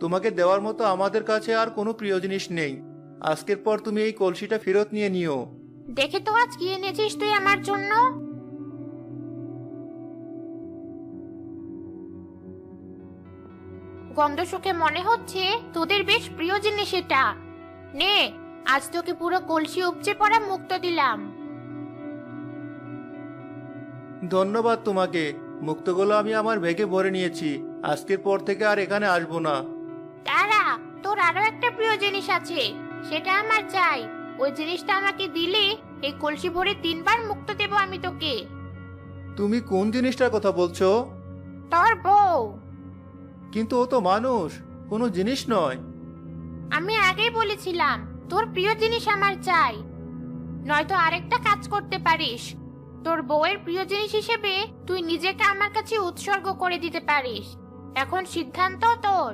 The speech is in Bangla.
তোমাকে দেওয়ার মতো আমাদের কাছে আর কোনো প্রিয় জিনিস নেই। আজকের পর তুমি এই কলসিটা ফেরত নিয়ে নিও। দেখে তো আজ কি এনেছিস তুই আমার জন্য। গন্ধ শুকে মনে হচ্ছে তোদের বেশ প্রিয় জিনিস এটা। নে, আজ তোকে পুরো কলসি উপচে পড়া মুক্ত দিলাম। ধন্যবাদ তোমাকে। মুক্তগুলো আমি আমার ব্যাগে ভরে নিয়েছি। আজকের পর থেকে আর এখানে আসবো না। তারা, তোর আরো একটা প্রিয় জিনিস আছে, সেটা আমার চাই। ওই জিনিসটা আমাকে দিলে এই কলসি ভরে 3 বার মুক্ত দেব আমি তোকে। তুমি কোন জিনিসটার কথা বলছো? তোর বউ। কিন্তু ও তো মানুষ, কোনো জিনিস নয়। আমি আগেই বলেছিলাম তোর প্রিয় জিনিস আমার চাই, নয়তো আরেকটা কাজ করতে পারিস। তোর বউয়ের প্রিয় জিনিস হিসেবে তুই নিজেকে আমার কাছে উৎসর্গ করে দিতে পারিস। এখন সিদ্ধান্ত তোর।